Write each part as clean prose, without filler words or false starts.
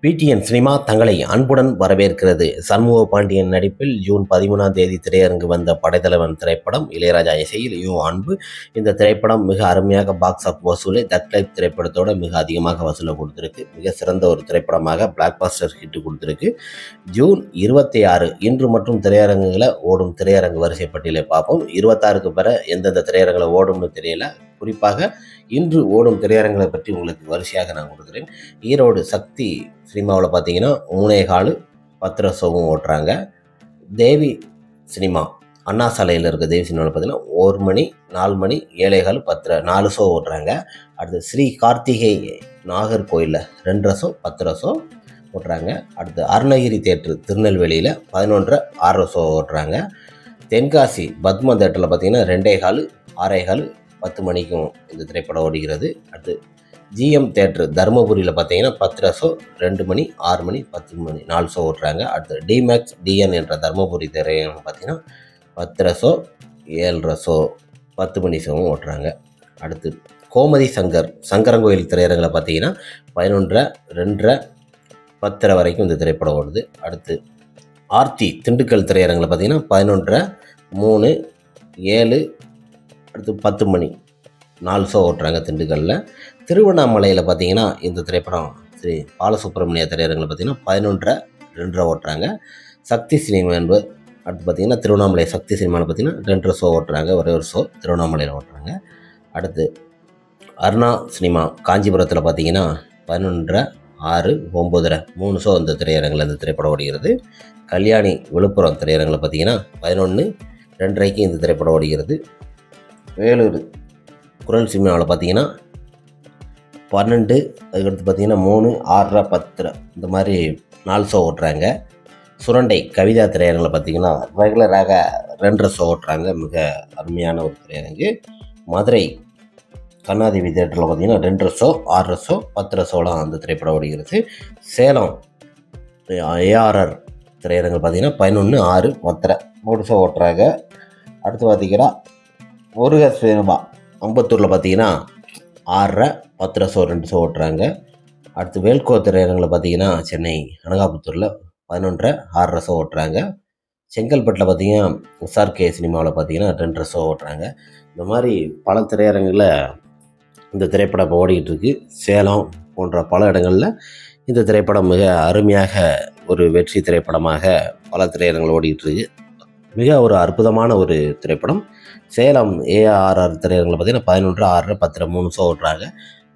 PTN cinema தங்களை அன்புடன் வரவேற்கிறது. சண்முக பாண்டியன் நடிப்பில் ஜூன் 13ஆம் தேதி திரையரங்கு வந்த படைத்தலைவன் திரைப்படம் இளையராஜா இசையில் யோ அன்பு. இந்த திரைப்படம் மிக அருமையாக பாக்ஸ் ஆஃப் வசூலை தக் லைஃப் திரைப்படத்தோட மிக அதிகமாக வசூலை கொடுத்துருக்கு. மிக சிறந்த ஒரு திரைப்படமாக பிளாக் பாஸ்டர் ஹிட் கொடுத்துருக்கு. ஜூன் 26 இன்று மற்றும் திரையரங்குகளை ஓடும் திரையரங்கு வரிசை பட்டியலை பார்ப்போம். 26க்கு பிற எந்தெந்த திரையரங்களை ஓடும்னு தெரியல. குறிப்பாக இன்று ஓடும் திரையரங்களை பற்றி உங்களுக்கு வரிசையாக நான் கொடுக்குறேன். ஈரோடு சக்தி சினிமாவில் பார்த்தீங்கன்னா 3.25 10 ஷோவும் ஓட்டுறாங்க. தேவி சினிமா அண்ணா சாலையில் இருக்க தேவி சினிமாவில் பார்த்தீங்கன்னா 1 மணி 4 மணி 7.25 10 4 ஷோ ஓட்டுறாங்க. அடுத்து ஸ்ரீ கார்த்திகை நாகர்கோயிலில் 2 ஷோ 10 ஷோ ஓட்டுறாங்க. அடுத்து அருணகிரி தேட்டர் திருநெல்வேலியில் 11 6 ஷோ ஓட்டுறாங்க. தென்காசி பத்மா தேட்டரில் பார்த்தீங்கன்னா 2.25 6.25 10 மணிக்கும் இந்த திரைப்படம் ஓடுகிறது. அடுத்து ஜிஎம் தேட்டர் தருமபுரியில் பார்த்தீங்கன்னா 10 ஷோ 2 மணி 6 மணி 10 மணி 4 ஷோ ஓட்டுறாங்க. அடுத்து டிமேக்ஸ் டிஎன் என்ற தருமபுரி திரையரங்கம் பார்த்தீங்கன்னா 10 ஷோ 7 ஷோ 10 மணி ஷோவும் ஓட்டுறாங்க. அடுத்து கோமதி சங்கரங்கோயில் திரையரங்கில் பார்த்தீங்கன்னா 11 2 10 வரைக்கும் இந்த திரைப்படம் ஓடுது. அடுத்து ஆர்த்தி திண்டுக்கல் திரையரங்கில் பார்த்தீங்கன்னா 11 3 7 அடுத்து 10 மணி 4 ஷோ ஓட்டுறாங்க திண்டுக்கல்லில். திருவண்ணாமலையில் பார்த்தீங்கன்னா இந்த திரைப்படம் ஸ்ரீ பாலசுப்ரமணிய திரையரங்கில் பார்த்தீங்கன்னா 11 2 ஓட்டுறாங்க. சக்தி சினிமா என்பது அடுத்து பார்த்தீங்கன்னா திருவண்ணாமலை சக்தி சினிமாவில் பார்த்தீங்கன்னா 2 ஷோ ஓட்டுறாங்க. ஒரே ஒரு ஷோ திருவண்ணாமலையில் ஓட்டுறாங்க. அடுத்து அருணா சினிமா காஞ்சிபுரத்தில் பார்த்தீங்கன்னா 11 6 9 3 ஷோ இந்த திரையரங்கில் இந்த திரைப்படம் ஓடுகிறது. கல்யாணி விழுப்புரம் திரையரங்கில் பார்த்தீங்கன்னா 11 2:30க்கு இந்த திரைப்படம் ஓடுகிறது. வேலூர் குரல் சினிமாவில் பார்த்தீங்கன்னா 12 அதுக்கடுத்து பார்த்தீங்கன்னா 3 6 10 இந்த மாதிரி 4 ஷோ ஓட்டுறாங்க. சுரண்டை கவிதா திரையரங்கில் பார்த்தீங்கன்னா ரெகுலராக 2 ஷோ ஓட்டுறாங்க. மிக அருமையான ஒரு திரையரங்கு. மதுரை கண்ணாதேவி தேட்டரில் பார்த்தீங்கன்னா 2 ஷோ 6 ஷோ 10 ஷோலாம் அந்த திரைப்படம் ஓடுகிறது. சேலம் ஏஆர்ஆர் திரையரங்கில் பார்த்தீங்கன்னா 11 6 10 3 ஷோ ஓட்டுறாங்க. அடுத்து பார்த்தீங்கன்னா முருகர் சினிமா அம்பத்தூரில் பார்த்தீங்கன்னா 6 10 ஷோ 2 ஷோ ஓட்டுறாங்க. அடுத்து வேல்கோ திரையரங்கில் பார்த்தீங்கன்னா சென்னை அனகாபுத்தூரில் 11 6 ஷோ ஓட்டுறாங்க. செங்கல்பட்டில் பார்த்தீங்கன்னா எஸ்ஆர்கே சினிமாவில் பார்த்தீங்கன்னா 2 ஷோ ஓட்டுறாங்க. இந்த மாதிரி பல திரையரங்கில் இந்த திரைப்படம் ஓடிக்கிட்டு இருக்கு. சேலம் போன்ற பல இடங்களில் இந்த திரைப்படம் மிக அருமையாக ஒரு வெற்றி திரைப்படமாக பல திரையரங்கில் ஓடிக்கிட்டு இருக்கு. மிக ஒரு அற்புதமான ஒரு திரைப்படம். சேலம் ஏஆர்ஆர் திரையரங்கில் பார்த்தீங்கன்னா 11 6 10 3 ஷோ ஓட்டுறாங்க.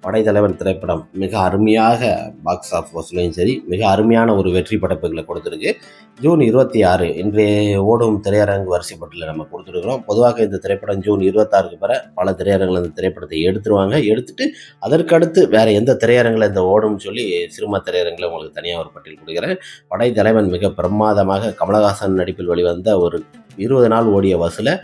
படைத்தலைவன் திரைப்படம் மிக அருமையாக பாக்ஸ் ஆஃப் வசூலையும் சரி மிக அருமையான ஒரு வெற்றி படைப்புகளை கொடுத்துருக்கு. ஜூன் 26 இன்றைய ஓடும் திரையரங்கு வரிசைப்பட்டில் நம்ம கொடுத்துருக்குறோம். பொதுவாக இந்த திரைப்படம் ஜூன் 26க்கு பிற பல திரையரங்கில் இந்த திரைப்படத்தை எடுத்துருவாங்க. எடுத்துட்டு அதற்கடுத்து வேறு எந்த திரையரங்கில் இந்த ஓடும்னு சொல்லி சினிமா திரையரங்கில் உங்களுக்கு தனியாக ஒரு பட்டியல் கொடுக்குறேன். படைத்தலைவன் மிக பிரமாதமாக கமலஹாசன் நடிப்பில் வெளிவந்த ஒரு 20 நாள் ஓடிய வசூலை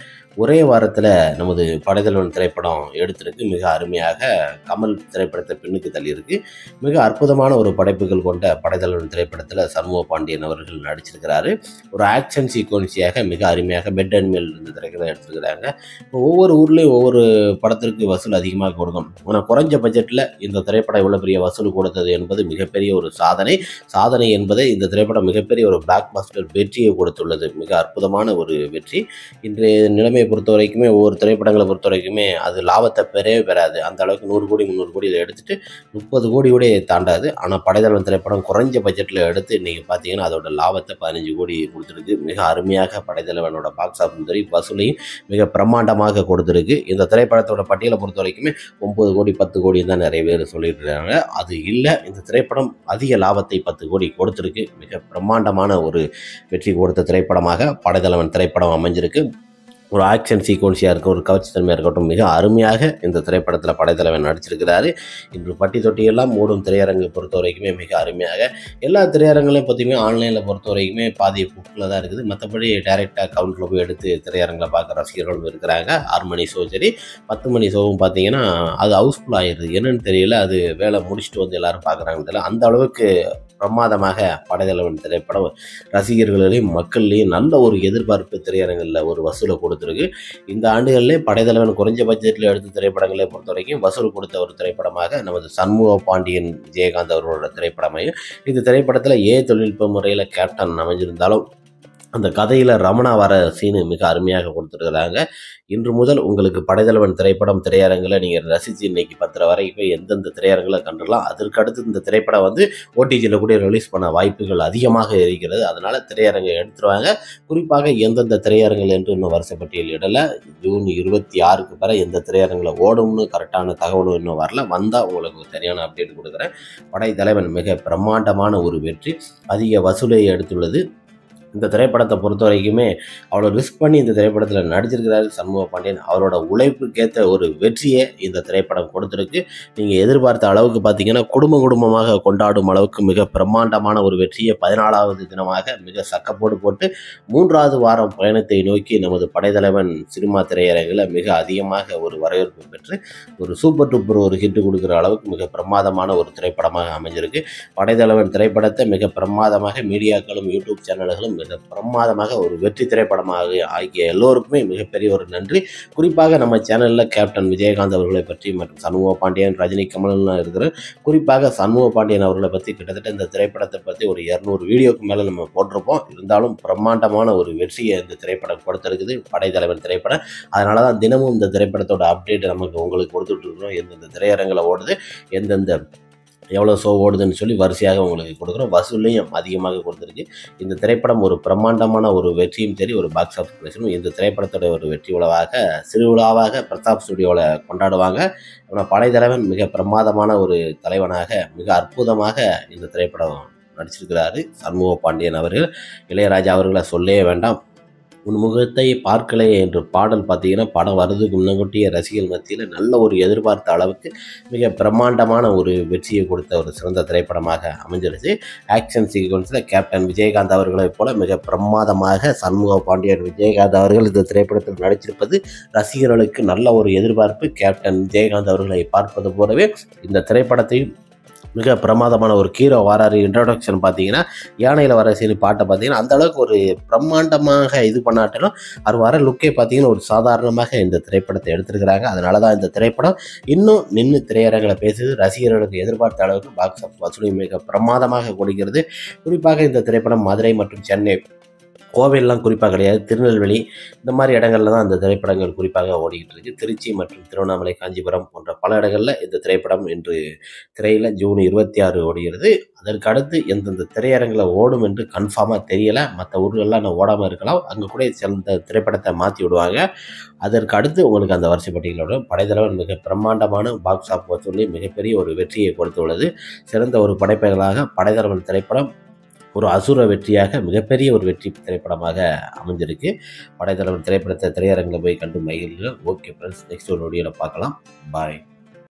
ஒரே வாரத்தில் நமது படைத்தலைவன் திரைப்படம் எடுத்திருக்கு. மிக அருமையாக கமல் திரைப்படத்தை பின்னுக்கு தள்ளியிருக்கு. மிக அற்புதமான ஒரு படைப்புகள் கொண்ட படைத்தலைவன் திரைப்படத்தில் சண்முக பாண்டியன் அவர்கள் நடிச்சிருக்கிறாரு. ஒரு ஆக்ஷன் சீக்வன்ஸியாக மிக அருமையாக பெட் அண்ட் மேல் இந்த திரைப்படம் எடுத்துருக்கிறாங்க. இப்போ ஒவ்வொரு ஊர்லேயும் ஒவ்வொரு படத்திற்கு வசூல் அதிகமாக கொடுக்கும். ஆனால் குறைஞ்ச பட்ஜெட்டில் இந்த திரைப்படம் இவ்வளோ பெரிய வசூல் கொடுத்தது என்பது மிகப்பெரிய ஒரு சாதனை என்பதை இந்த திரைப்படம் மிகப்பெரிய ஒரு பிளாக் பஸ்டர் வெற்றியை கொடுத்துள்ளது. மிக அற்புதமான ஒரு வெற்றி. இன்றைய நிலைமையை பொறுத்த வரைக்குமே ஒவ்வொரு திரைப்படங்களை பொறுத்த வரைக்குமே அது லாபத்தை பெறாது. அந்த அளவுக்கு 100 கோடி 300 கோடி இதை எடுத்துட்டு 30 கோடி கூட தாண்டாது. ஆனால் படைத்தலைவன் திரைப்படம் குறைஞ்ச பட்ஜெட்டில் எடுத்து இன்றைக்கி பார்த்தீங்கன்னா அதோட லாபத்தை 15 கோடி கொடுத்துருக்கு. மிக அருமையாக படைத்தலைவனோட பாக்ஸ் ஆஃபீஸ் சரி வசூலையும் மிக பிரம்மாண்டமாக கொடுத்துருக்கு. இந்த திரைப்படத்தோட பட்டியலை பொறுத்த வரைக்குமே 9 கோடி 10 கோடி தான் நிறைய பேர் சொல்லிட்டு இருக்காங்க. அது இல்லை, இந்த திரைப்படம் அதிக லாபத்தை 10 கோடி கொடுத்துருக்கு. மிக பிரம்மாண்டமான ஒரு வெற்றி கொடுத்த திரைப்படமாக படைத்தலைவன் திரைப்படம் அமைஞ்சிருக்கு. ஒரு ஆக்ஷன் சீக்வன்ஸியாக இருக்கும், ஒரு கவர்ச்சித்தன்மையாக இருக்கட்டும், மிக அருமையாக இந்த திரைப்படத்தில் படைத்தலைவன் நடிச்சிருக்கிறாரு. இன்று பட்டி தொட்டியெல்லாம் மூடும் திரையரங்கு பொறுத்த வரைக்குமே மிக அருமையாக எல்லா திரையரங்குலையும் பார்த்தீங்கன்னா ஆன்லைனில் பொறுத்த வரைக்குமே பாதி புக்கில் தான் இருக்குது. மற்றபடி டைரெக்டாக கவுண்டில் போய் எடுத்து திரையரங்கில் பார்க்குற ரசிகர்களும் இருக்கிறாங்க. 6 மணி ஷோ சரி 10 மணி ஷோவும் பார்த்தீங்கன்னா அது ஹவுஸ்ஃபுல் ஆகிடுது. என்னன்னு தெரியல, அது வேலை முடிச்சுட்டு வந்து எல்லோரும் பார்க்குறாங்கன்னு தெரியல. அந்த அளவுக்கு பிரமாதமாக படைத்தலைவன் திரைப்படம் ரசிகர்களையும் மக்கள்லேயும் நல்ல ஒரு எதிர்பார்ப்பு திரையரங்கில் ஒரு வசூலை கொடுத்துருக்கு. இந்த ஆண்டுகளிலே படைத்தலைவன் குறைஞ்ச பட்ஜெட்டில் எடுத்த திரைப்படங்களை பொறுத்த வரைக்கும் வசூல் கொடுத்த ஒரு திரைப்படமாக நமது சண்முக பாண்டியன் விஜயகாந்த் அவர்களோட திரைப்படமையும், இந்த திரைப்படத்தில் தொழில்நுட்ப முறையில் கேப்டன் அமைஞ்சிருந்தாலும் அந்த கதையில் ரமணா வர சீனு மிக அருமையாக கொடுத்துருக்குறாங்க. இன்று முதல் உங்களுக்கு படைத்தலைவன் திரைப்படம் திரையரங்கில் நீங்கள் ரசித்து இன்னைக்கு 10 வரைக்கும் எந்தெந்த திரையரங்கில் கண்டுலாம். அதற்கடுத்து இந்த திரைப்படம் ஓடிஜியில் கூட ரிலீஸ் பண்ண வாய்ப்புகள் அதிகமாக இருக்கிறது. அதனால் திரையரங்கை எடுத்துருவாங்க. குறிப்பாக எந்தெந்த திரையரங்குகள் என்று இன்னும் வருஷப்பட்டியல் இடலை. ஜூன் 26க்கு பிறகு எந்த திரையரங்கில் ஓடும்னு கரெக்டான தகவலும் இன்னும் வரல. வந்தால் உங்களுக்கு சரியான அப்டேட் கொடுக்குறேன். படைத்தலைவன் மிக பிரம்மாண்டமான ஒரு வெற்றி, அதிக வசூலை எடுத்துள்ளது. இந்த திரைப்படத்தை பொறுத்த வரைக்குமே அவ்வளோ ரிஸ்க் பண்ணி இந்த திரைப்படத்தில் நடிச்சிருக்கிறாரு சண்முக பாண்டியன். அவரோட உழைப்புக்கேற்ற ஒரு வெற்றியை இந்த திரைப்படம் கொடுத்துருக்கு. நீங்கள் எதிர்பார்த்த அளவுக்கு பார்த்தீங்கன்னா குடும்பமாக கொண்டாடும் அளவுக்கு மிக பிரம்மாண்டமான ஒரு வெற்றியை 14வது தினமாக மிக சக்கப்போடு போட்டு 3வது வாரம் பயணத்தை நோக்கி நமது படைத்தலைவன் சினிமா திரையரங்கில் மிக அதிகமாக ஒரு வரவேற்பு பெற்று ஒரு சூப்பர் டூப்பர் ஒரு ஹிட் கொடுக்குற அளவுக்கு மிக பிரமாதமான ஒரு திரைப்படமாக அமைஞ்சிருக்கு. படைத்தலைவன் திரைப்படத்தை மிக பிரமாதமாக மீடியாக்களும் யூடியூப் சேனல்களும் மிக பிரமாதமாக ஒரு வெற்றி திரைப்படமாக ஆகிய எல்லோருக்குமே மிகப்பெரிய ஒரு நன்றி. குறிப்பாக நம்ம சேனலில் கேப்டன் விஜயகாந்த் அவர்களை பற்றி மற்றும் சண்முக பாண்டியன், ரஜினி, கமலன்லாம் இருக்கிற குறிப்பாக சண்முக பாண்டியன் அவர்களை பற்றி கிட்டத்தட்ட இந்த திரைப்படத்தை பற்றி ஒரு 200 வீடியோக்கு மேலே நம்ம போட்டிருப்போம். இருந்தாலும் பிரம்மாண்டமான ஒரு வெற்றியை இந்த திரைப்படம் கொடுத்துருக்குது படைத்தலைவன் திரைப்படம். அதனால தான் தினமும் இந்த திரைப்படத்தோட அப்டேட் நமக்கு உங்களுக்கு கொடுத்துட்ருக்குறோம். எந்தெந்த திரையரங்கில் ஓடுது, எந்தெந்த எவ்வளோ ஷோ ஓடுதுன்னு சொல்லி வரிசையாக உங்களுக்கு கொடுக்குறோம். வசூலையும் அதிகமாக கொடுத்துருக்கு. இந்த திரைப்படம் ஒரு பிரம்மாண்டமான ஒரு வெற்றியும் சரி, ஒரு பாக்ஸ் ஆஃபீஸ் கலெக்ஷனும் இந்த திரைப்படத்தோட ஒரு வெற்றி விழாவாக சிறு விழாவாக பிரதாப் ஸ்டுடியோவில் கொண்டாடுவாங்க. ஆனால் படைத்தலைவன் மிக பிரமாதமான ஒரு தலைவனாக மிக அற்புதமாக இந்த திரைப்படம் நடிச்சிருக்கிறாரு சண்முக பாண்டியன் அவர்கள். இளையராஜா அவர்களை சொல்லவே வேண்டாம். உன் முகத்தை பார்க்கலையே என்ற பாடல் பார்த்தீங்கன்னா படம் வர்றதுக்கு முன்னகூட்டிய ரசிகர்கள் மத்தியில் நல்ல ஒரு எதிர்பார்த்த அளவுக்கு மிக பிரம்மாண்டமான ஒரு வெற்றியை கொடுத்த ஒரு சிறந்த திரைப்படமாக அமைஞ்சிருச்சு. ஆக்ஷன் சீக்வன்ஸில் கேப்டன் விஜயகாந்த் அவர்களைப் போல மிக பிரமாதமாக சண்முக பாண்டியன் விஜயகாந்த் அவர்கள் இந்த திரைப்படத்தில் நடிச்சிருப்பது ரசிகர்களுக்கு நல்ல ஒரு எதிர்பார்ப்பு. கேப்டன் விஜயகாந்த் அவர்களை பார்ப்பது போலவே இந்த திரைப்படத்தையும் மிக பிரமாதமான ஒரு ஹீரோ வராரு. இன்ட்ரோடக்ஷன் பார்த்தீங்கன்னா யானையில் வர சீனி பாட்டை பார்த்தீங்கன்னா அந்தளவுக்கு ஒரு பிரம்மாண்டமாக இது பண்ணாட்டாலும் அது வர லுக்கே பார்த்தீங்கன்னா ஒரு சாதாரணமாக இந்த திரைப்படத்தை எடுத்திருக்கிறாங்க. அதனால தான் இந்த திரைப்படம் இன்னும் நின்று திரையரங்களை பேசுது. ரசிகர்களுக்கு எதிர்பார்த்த அளவுக்கு பாக்ஸ் ஆஃபீஸ் வசூலை மிக பிரமாதமாக கொடுக்கிறது. குறிப்பாக இந்த திரைப்படம் மதுரை மற்றும் சென்னை, கோவையெல்லாம் குறிப்பாக கிடையாது, திருநெல்வேலி இந்த மாதிரி இடங்கள்ல தான் இந்த திரைப்படங்கள் குறிப்பாக ஓடிக்கிட்டு இருக்கு. திருச்சி மற்றும் திருவண்ணாமலை, காஞ்சிபுரம் போன்ற பல இடங்களில் இந்த திரைப்படம் இன்று திரையில் ஜூன் 26 ஓடுகிறது. அதற்கு அடுத்து எந்தெந்த திரையரங்கில் ஓடும் என்று கன்ஃபார்மாக தெரியலை. மற்ற ஊர்களெலாம் நான் ஓடாமல் இருக்கலாம், அங்கே கூட சில திரைப்படத்தை மாற்றி விடுவாங்க. அதற்கு அடுத்து உங்களுக்கு அந்த வரிசை பட்டியலோட படைத்தலைவன் மிக பிரம்மாண்டமான பாக்ஸ் ஆஃபீஸ் வசூலை மிகப்பெரிய ஒரு வெற்றியை கொடுத்துள்ளது. சிறந்த ஒரு படைப்பாளராக படைத்தலைவன் திரைப்படம் ஒரு அசுர வெற்றியாக மிகப்பெரிய ஒரு வெற்றி திரைப்படமாக அமைஞ்சிருக்கு. படைத்தலைவன் திரைப்படத்தை திரையரங்கில் போய் கண்டு மகிழ்கள். ஓகே ஃப்ரெண்ட்ஸ், நெக்ஸ்ட் ஒரு வீடியோவில் பார்க்கலாம். பாய்.